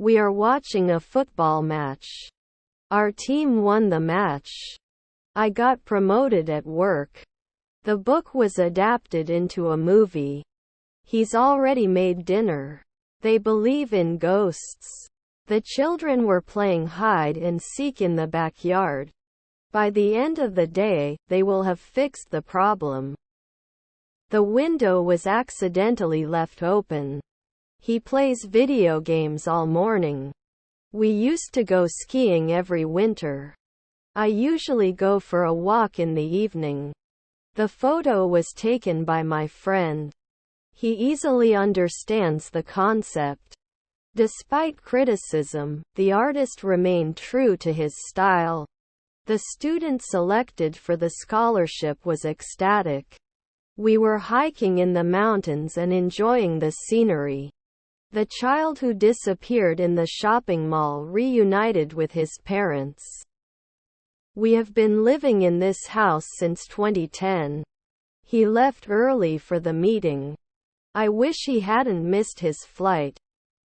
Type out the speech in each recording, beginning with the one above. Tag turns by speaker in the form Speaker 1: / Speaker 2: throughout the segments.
Speaker 1: We are watching a football match. Our team won the match. I got promoted at work. The book was adapted into a movie. He's already made dinner. They believe in ghosts. The children were playing hide and seek in the backyard. By the end of the day, they will have fixed the problem. The window was accidentally left open. He plays video games all morning. We used to go skiing every winter. I usually go for a walk in the evening. The photo was taken by my friend. He easily understands the concept. Despite criticism, the artist remained true to his style. The student selected for the scholarship was ecstatic. We were hiking in the mountains and enjoying the scenery. The child who disappeared in the shopping mall reunited with his parents. We have been living in this house since 2010. He left early for the meeting. I wish he hadn't missed his flight.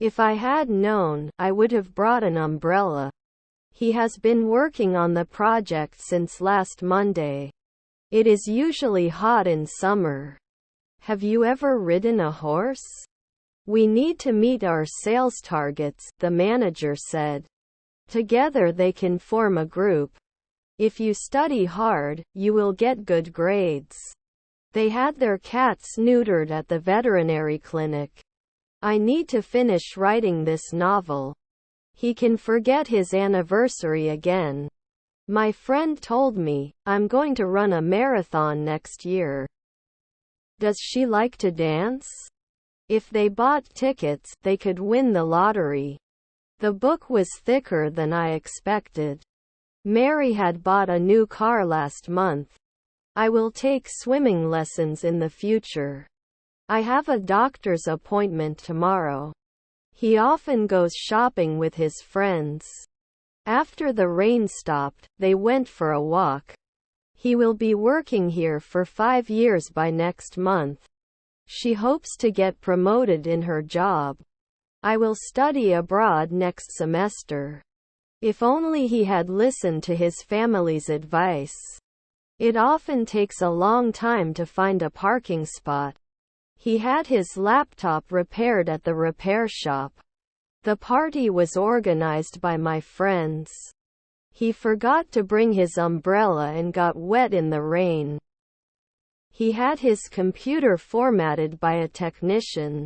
Speaker 1: If I had known, I would have brought an umbrella. He has been working on the project since last Monday. It is usually hot in summer. Have you ever ridden a horse? We need to meet our sales targets, the manager said. Together they can form a group. If you study hard, you will get good grades. They had their cats neutered at the veterinary clinic. I need to finish writing this novel. He can forget his anniversary again. My friend told me, I'm going to run a marathon next year. Does she like to dance? If they bought tickets, they could win the lottery. The book was thicker than I expected. Mary had bought a new car last month. I will take swimming lessons in the future. I have a doctor's appointment tomorrow. He often goes shopping with his friends. After the rain stopped, they went for a walk. He will be working here for 5 years by next month. She hopes to get promoted in her job. I will study abroad next semester. If only he had listened to his family's advice. It often takes a long time to find a parking spot. He had his laptop repaired at the repair shop. The party was organized by my friends. He forgot to bring his umbrella and got wet in the rain. He had his computer formatted by a technician.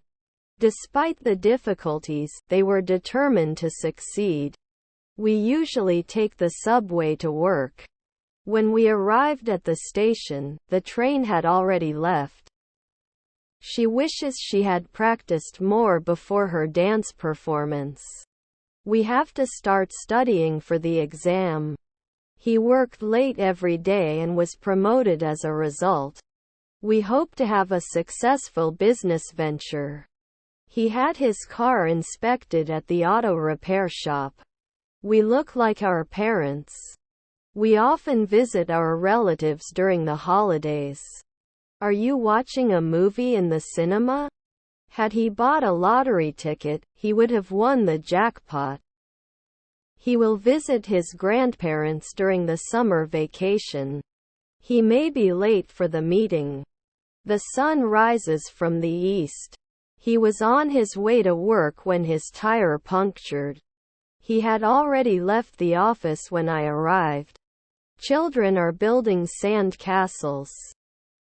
Speaker 1: Despite the difficulties, they were determined to succeed. We usually take the subway to work. When we arrived at the station, the train had already left. She wishes she had practiced more before her dance performance. We have to start studying for the exam. He worked late every day and was promoted as a result. We hope to have a successful business venture. He had his car inspected at the auto repair shop. We look like our parents. We often visit our relatives during the holidays. Are you watching a movie in the cinema? Had he bought a lottery ticket, he would have won the jackpot. He will visit his grandparents during the summer vacation. He may be late for the meeting. The sun rises from the east. He was on his way to work when his tire punctured. He had already left the office when I arrived. Children are building sand castles.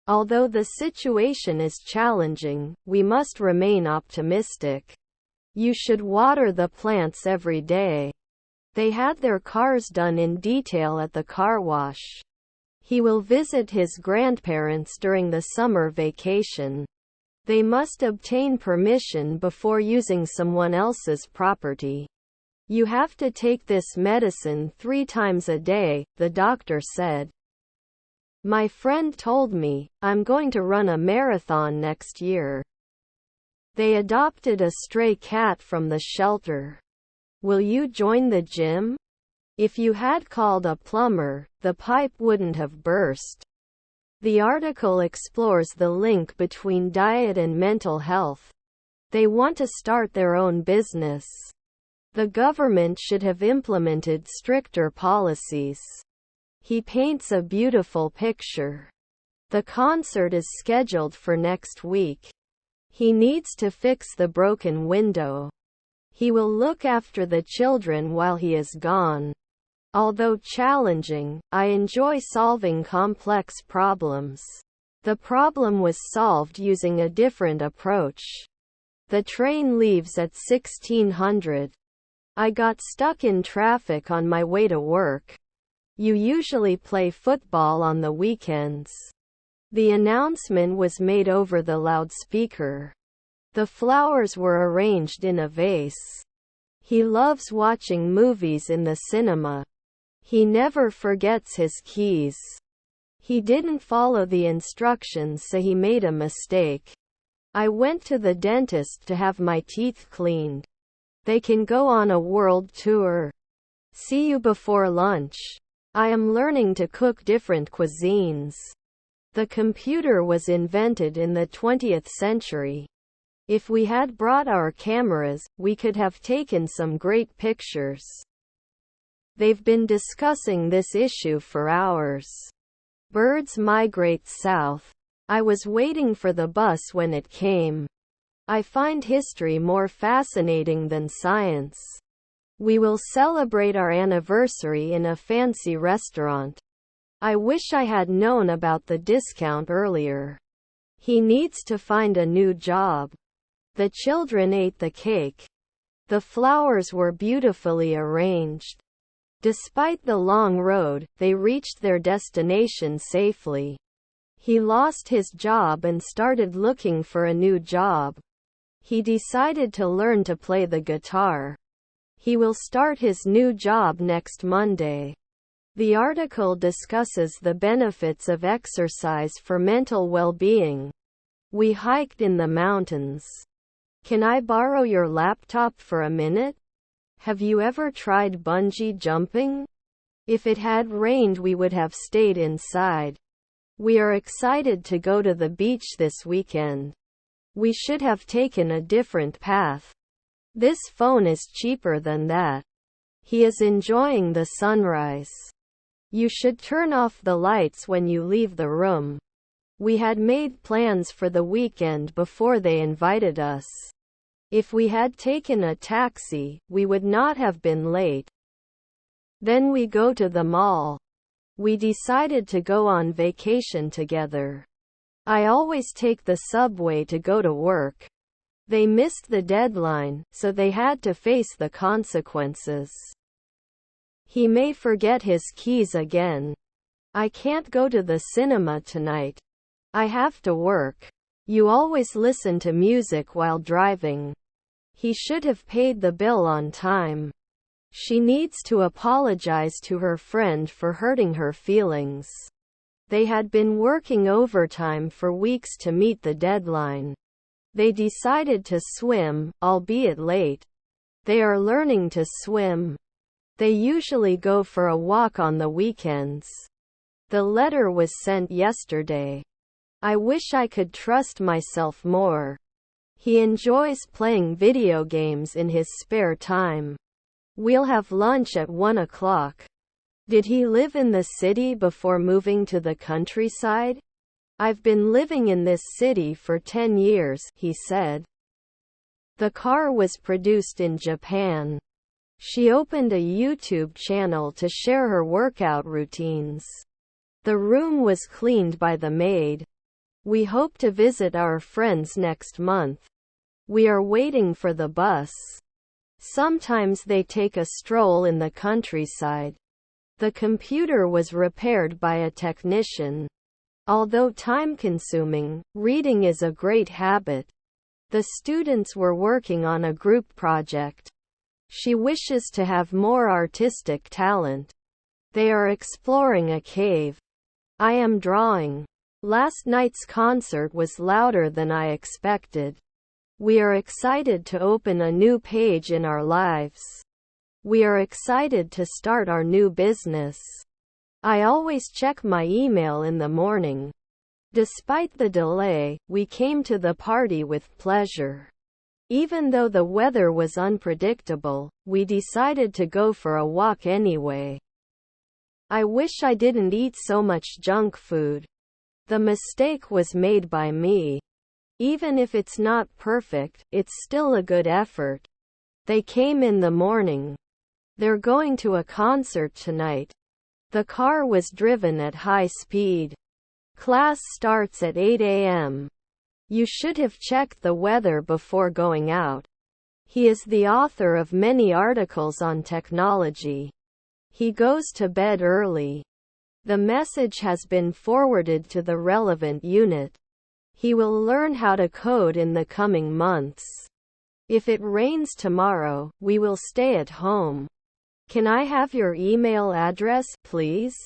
Speaker 1: Although the situation is challenging, we must remain optimistic. You should water the plants every day. They had their cars done in detail at the car wash. He will visit his grandparents during the summer vacation. They must obtain permission before using someone else's property. You have to take this medicine 3 times a day, the doctor said. My friend told me, I'm going to run a marathon next year. They adopted a stray cat from the shelter. Will you join the gym? If you had called a plumber, the pipe wouldn't have burst. The article explores the link between diet and mental health. They want to start their own business. The government should have implemented stricter policies. He paints a beautiful picture. The concert is scheduled for next week. He needs to fix the broken window. He will look after the children while he is gone. Although challenging, I enjoy solving complex problems. The problem was solved using a different approach. The train leaves at 1600. I got stuck in traffic on my way to work. You usually play football on the weekends. The announcement was made over the loudspeaker. The flowers were arranged in a vase. He loves watching movies in the cinema. He never forgets his keys. He didn't follow the instructions, so he made a mistake. I went to the dentist to have my teeth cleaned. They can go on a world tour. See you before lunch. I am learning to cook different cuisines. The computer was invented in the 20th century. If we had brought our cameras, we could have taken some great pictures. They've been discussing this issue for hours. Birds migrate south. I was waiting for the bus when it came. I find history more fascinating than science. We will celebrate our anniversary in a fancy restaurant. I wish I had known about the discount earlier. He needs to find a new job. The children ate the cake. The flowers were beautifully arranged. Despite the long road, they reached their destination safely. He lost his job and started looking for a new job. He decided to learn to play the guitar. He will start his new job next Monday. The article discusses the benefits of exercise for mental well-being. We hiked in the mountains. Can I borrow your laptop for a minute? Have you ever tried bungee jumping? If it had rained, we would have stayed inside. We are excited to go to the beach this weekend. We should have taken a different path. This phone is cheaper than that. He is enjoying the sunrise. You should turn off the lights when you leave the room. We had made plans for the weekend before they invited us. If we had taken a taxi, we would not have been late. Then we go to the mall. We decided to go on vacation together. I always take the subway to go to work. They missed the deadline, so they had to face the consequences. He may forget his keys again. I can't go to the cinema tonight. I have to work. You always listen to music while driving. He should have paid the bill on time. She needs to apologize to her friend for hurting her feelings. They had been working overtime for weeks to meet the deadline. They decided to swim, albeit late. They are learning to swim. They usually go for a walk on the weekends. The letter was sent yesterday. I wish I could trust myself more. He enjoys playing video games in his spare time. We'll have lunch at 1 o'clock. Did he live in the city before moving to the countryside? I've been living in this city for 10 years, he said. The car was produced in Japan. She opened a YouTube channel to share her workout routines. The room was cleaned by the maid. We hope to visit our friends next month. We are waiting for the bus. Sometimes they take a stroll in the countryside. The computer was repaired by a technician. Although time-consuming, reading is a great habit. The students were working on a group project. She wishes to have more artistic talent. They are exploring a cave. I am drawing. Last night's concert was louder than I expected. We are excited to open a new page in our lives. We are excited to start our new business. I always check my email in the morning. Despite the delay, we came to the party with pleasure. Even though the weather was unpredictable, we decided to go for a walk anyway. I wish I didn't eat so much junk food. The mistake was made by me. Even if it's not perfect, it's still a good effort. They came in the morning. They're going to a concert tonight. The car was driven at high speed. Class starts at 8 a.m. You should have checked the weather before going out. He is the author of many articles on technology. He goes to bed early. The message has been forwarded to the relevant unit. He will learn how to code in the coming months. If it rains tomorrow, we will stay at home. Can I have your email address, please?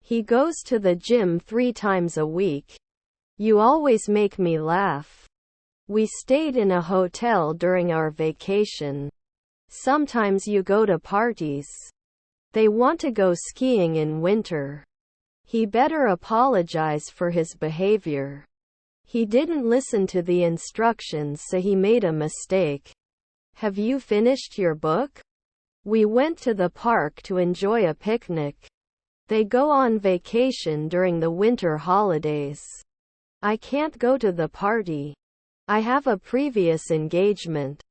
Speaker 1: He goes to the gym 3 times a week. You always make me laugh. We stayed in a hotel during our vacation. Sometimes you go to parties. They want to go skiing in winter. He better apologize for his behavior. He didn't listen to the instructions, so he made a mistake. Have you finished your book? We went to the park to enjoy a picnic. They go on vacation during the winter holidays. I can't go to the party. I have a previous engagement.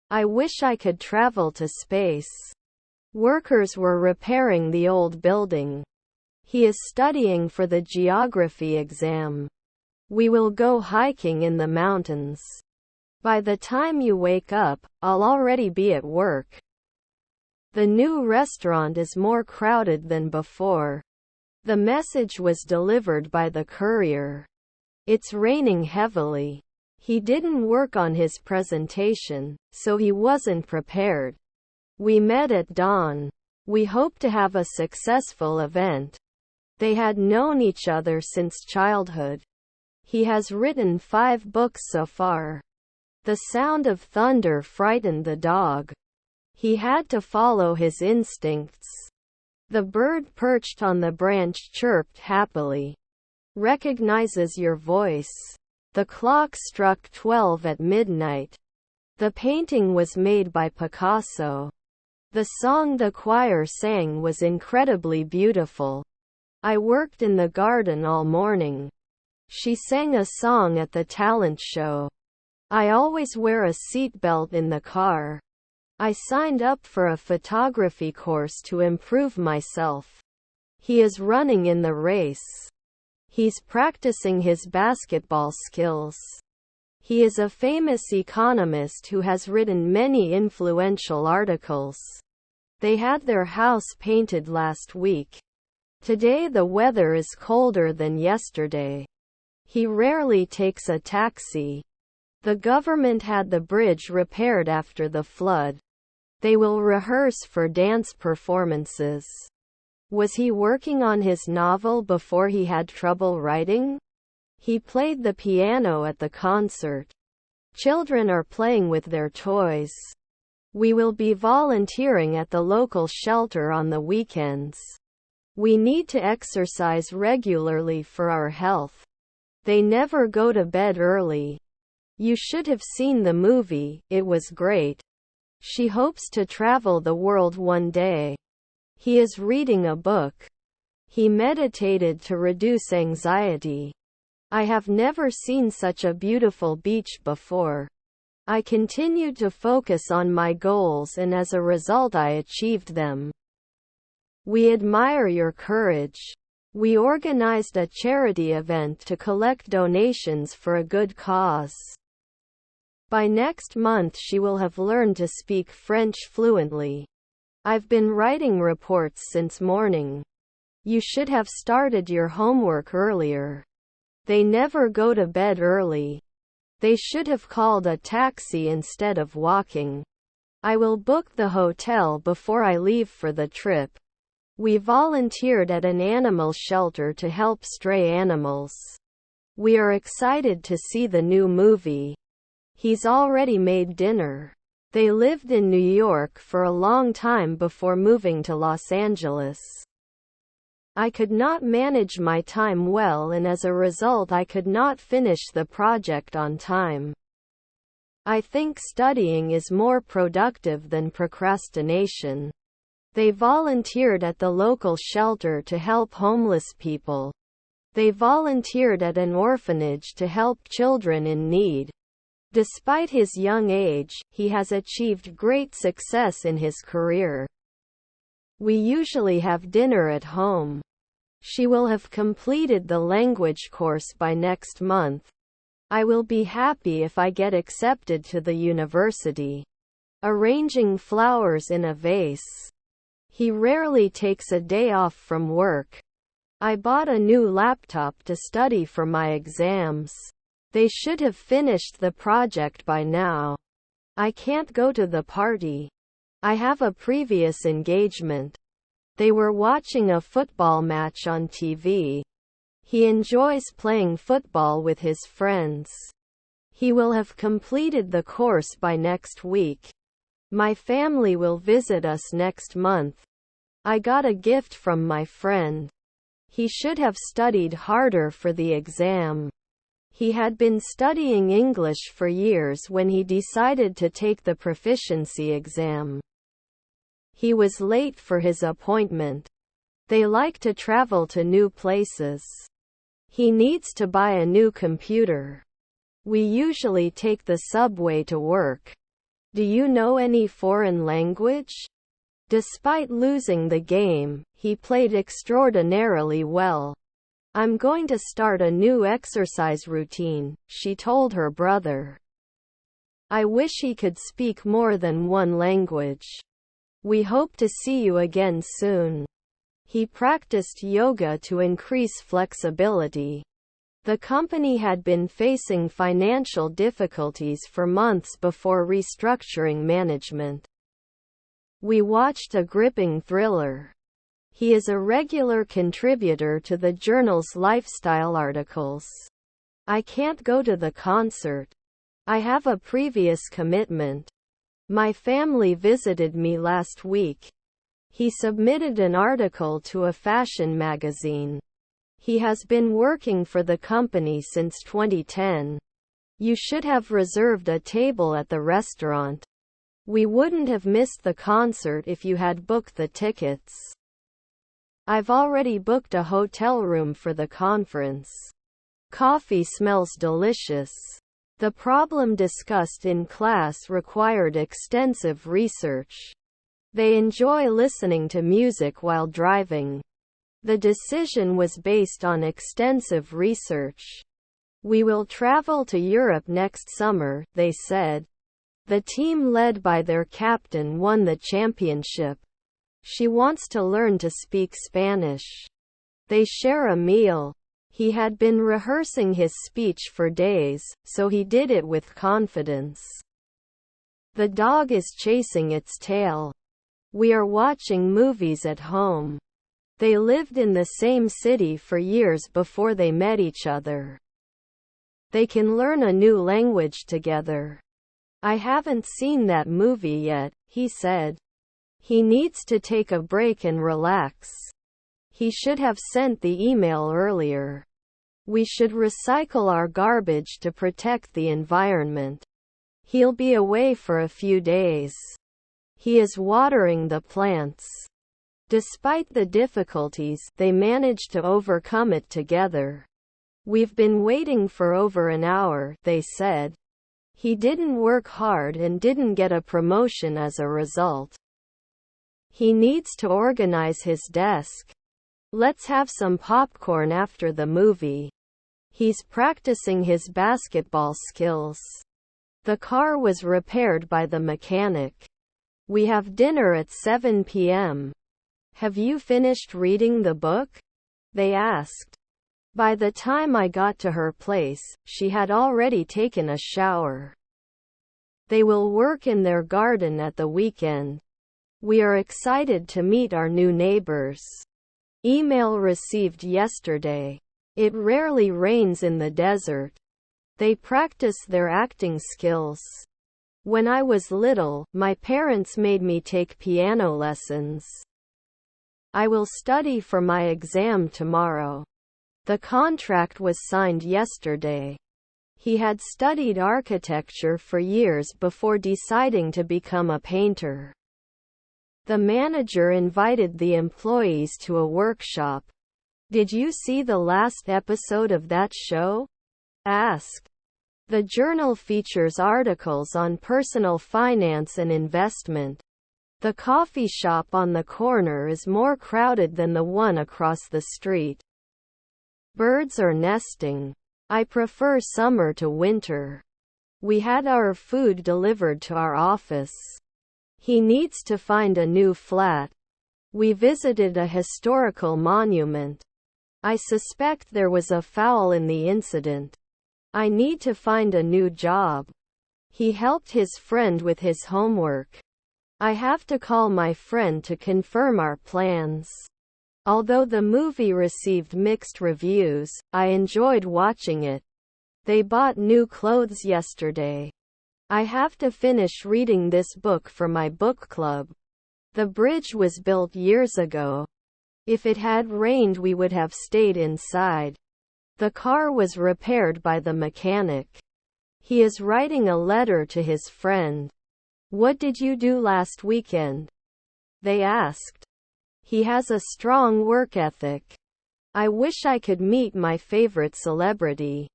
Speaker 1: I wish I could travel to space. Workers were repairing the old building. He is studying for the geography exam. We will go hiking in the mountains. By the time you wake up, I'll already be at work. The new restaurant is more crowded than before. The message was delivered by the courier. It's raining heavily. He didn't work on his presentation, so he wasn't prepared. We met at dawn. We hoped to have a successful event. They had known each other since childhood. He has written 5 books so far. The sound of thunder frightened the dog. He had to follow his instincts. The bird perched on the branch chirped happily. Recognizes your voice. The clock struck 12 at midnight. The painting was made by Picasso. The song the choir sang was incredibly beautiful. I worked in the garden all morning. She sang a song at the talent show. I always wear a seatbelt in the car. I signed up for a photography course to improve myself. He is running in the race. He's practicing his basketball skills. He is a famous economist who has written many influential articles. They had their house painted last week. Today the weather is colder than yesterday. He rarely takes a taxi. The government had the bridge repaired after the flood. They will rehearse for dance performances. Was he working on his novel before he had trouble writing? He played the piano at the concert. Children are playing with their toys. We will be volunteering at the local shelter on the weekends. We need to exercise regularly for our health. They never go to bed early. You should have seen the movie, it was great. She hopes to travel the world one day. He is reading a book. He meditated to reduce anxiety. I have never seen such a beautiful beach before. I continued to focus on my goals and as a result I achieved them. We admire your courage. We organized a charity event to collect donations for a good cause. By next month she will have learned to speak French fluently. I've been writing reports since morning. You should have started your homework earlier. They never go to bed early. They should have called a taxi instead of walking. I will book the hotel before I leave for the trip. We volunteered at an animal shelter to help stray animals. We are excited to see the new movie. He's already made dinner. They lived in New York for a long time before moving to Los Angeles. I could not manage my time well and as a result I could not finish the project on time. I think studying is more productive than procrastination. They volunteered at the local shelter to help homeless people. They volunteered at an orphanage to help children in need. Despite his young age, he has achieved great success in his career. We usually have dinner at home. She will have completed the language course by next month. I will be happy if I get accepted to the university. Arranging flowers in a vase. He rarely takes a day off from work. I bought a new laptop to study for my exams. They should have finished the project by now. I can't go to the party. I have a previous engagement. They were watching a football match on TV. He enjoys playing football with his friends. He will have completed the course by next week. My family will visit us next month. I got a gift from my friend. He should have studied harder for the exam. He had been studying English for years when he decided to take the proficiency exam. He was late for his appointment. They like to travel to new places. He needs to buy a new computer. We usually take the subway to work. Do you know any foreign language? Despite losing the game, he played extraordinarily well. I'm going to start a new exercise routine, she told her brother. I wish he could speak more than one language. We hope to see you again soon. He practiced yoga to increase flexibility. The company had been facing financial difficulties for months before restructuring management. We watched a gripping thriller. He is a regular contributor to the journal's lifestyle articles. I can't go to the concert. I have a previous commitment. My family visited me last week. He submitted an article to a fashion magazine. He has been working for the company since 2010. You should have reserved a table at the restaurant. We wouldn't have missed the concert if you had booked the tickets. I've already booked a hotel room for the conference. Coffee smells delicious. The problem discussed in class required extensive research. They enjoy listening to music while driving. The decision was based on extensive research. We will travel to Europe next summer, they said. The team led by their captain won the championship. She wants to learn to speak Spanish. They share a meal. He had been rehearsing his speech for days, so he did it with confidence. The dog is chasing its tail. We are watching movies at home. They lived in the same city for years before they met each other. They can learn a new language together. I haven't seen that movie yet, he said. He needs to take a break and relax. He should have sent the email earlier. We should recycle our garbage to protect the environment. He'll be away for a few days. He is watering the plants. Despite the difficulties, they managed to overcome it together. We've been waiting for over an hour, they said. He didn't work hard and didn't get a promotion as a result. He needs to organize his desk. Let's have some popcorn after the movie. He's practicing his basketball skills. The car was repaired by the mechanic. We have dinner at 7 p.m. Have you finished reading the book? They asked. By the time I got to her place, she had already taken a shower. They will work in their garden at the weekend. We are excited to meet our new neighbors. Email received yesterday. It rarely rains in the desert. They practice their acting skills. When I was little, my parents made me take piano lessons. I will study for my exam tomorrow. The contract was signed yesterday. He had studied architecture for years before deciding to become a painter. The manager invited the employees to a workshop. "Did you see the last episode of that show?" asked. The journal features articles on personal finance and investment. The coffee shop on the corner is more crowded than the one across the street. Birds are nesting. I prefer summer to winter. We had our food delivered to our office. He needs to find a new flat. We visited a historical monument. I suspect there was a foul in the incident. I need to find a new job. He helped his friend with his homework. I have to call my friend to confirm our plans. Although the movie received mixed reviews, I enjoyed watching it. They bought new clothes yesterday. I have to finish reading this book for my book club. The bridge was built years ago. If it had rained, we would have stayed inside. The car was repaired by the mechanic. He is writing a letter to his friend. "What did you do last weekend?" they asked. He has a strong work ethic. I wish I could meet my favorite celebrity.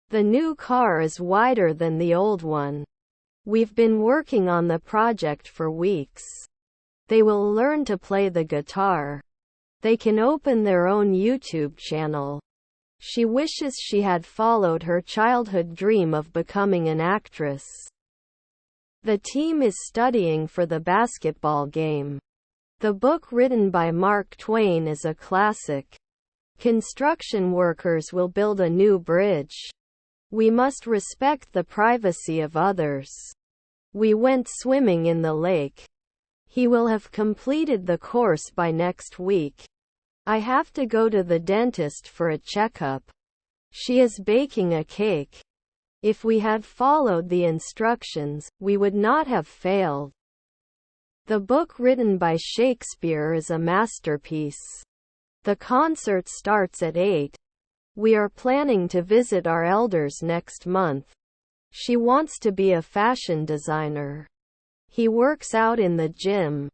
Speaker 1: The new car is wider than the old one. We've been working on the project for weeks. They will learn to play the guitar. They can open their own YouTube channel. She wishes she had followed her childhood dream of becoming an actress. The team is studying for the basketball game. The book written by Mark Twain is a classic. Construction workers will build a new bridge. We must respect the privacy of others. We went swimming in the lake. He will have completed the course by next week. I have to go to the dentist for a checkup. She is baking a cake. If we had followed the instructions, we would not have failed. The book written by Shakespeare is a masterpiece. The concert starts at 8. We are planning to visit our elders next month. She wants to be a fashion designer. He works out in the gym.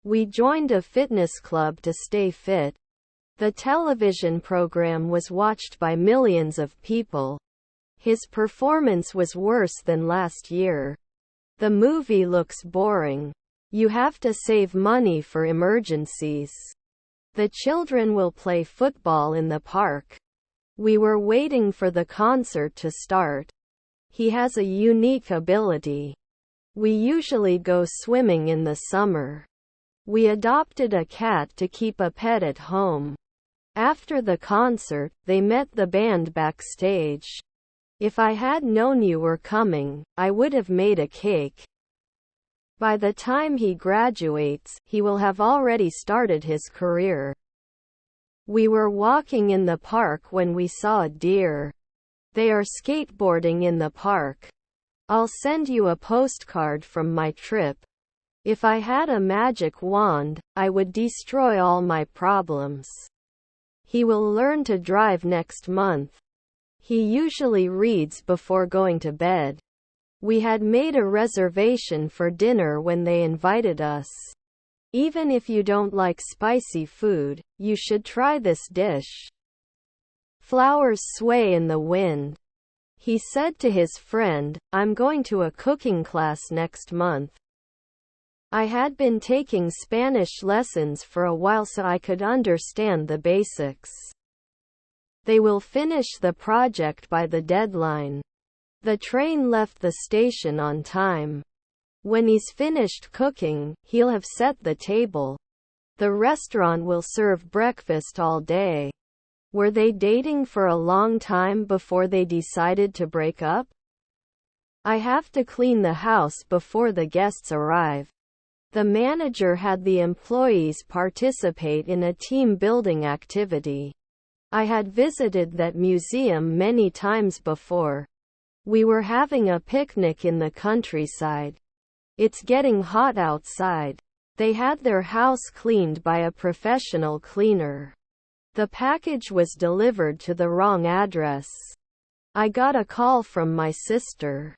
Speaker 1: We joined a fitness club to stay fit. The television program was watched by millions of people. His performance was worse than last year. The movie looks boring. You have to save money for emergencies. The children will play football in the park. We were waiting for the concert to start. He has a unique ability. We usually go swimming in the summer. We adopted a cat to keep a pet at home. After the concert, they met the band backstage. If I had known you were coming, I would have made a cake. By the time he graduates, he will have already started his career. We were walking in the park when we saw a deer. They are skateboarding in the park. I'll send you a postcard from my trip. If I had a magic wand, I would destroy all my problems. He will learn to drive next month. He usually reads before going to bed. We had made a reservation for dinner when they invited us. Even if you don't like spicy food, you should try this dish. Flowers sway in the wind. He said to his friend, "I'm going to a cooking class next month." I had been taking Spanish lessons for a while so I could understand the basics. They will finish the project by the deadline. The train left the station on time. When he's finished cooking, he'll have set the table. The restaurant will serve breakfast all day. Were they dating for a long time before they decided to break up? I have to clean the house before the guests arrive. The manager had the employees participate in a team-building activity. I had visited that museum many times before. We were having a picnic in the countryside. It's getting hot outside. They had their house cleaned by a professional cleaner. The package was delivered to the wrong address. I got a call from my sister.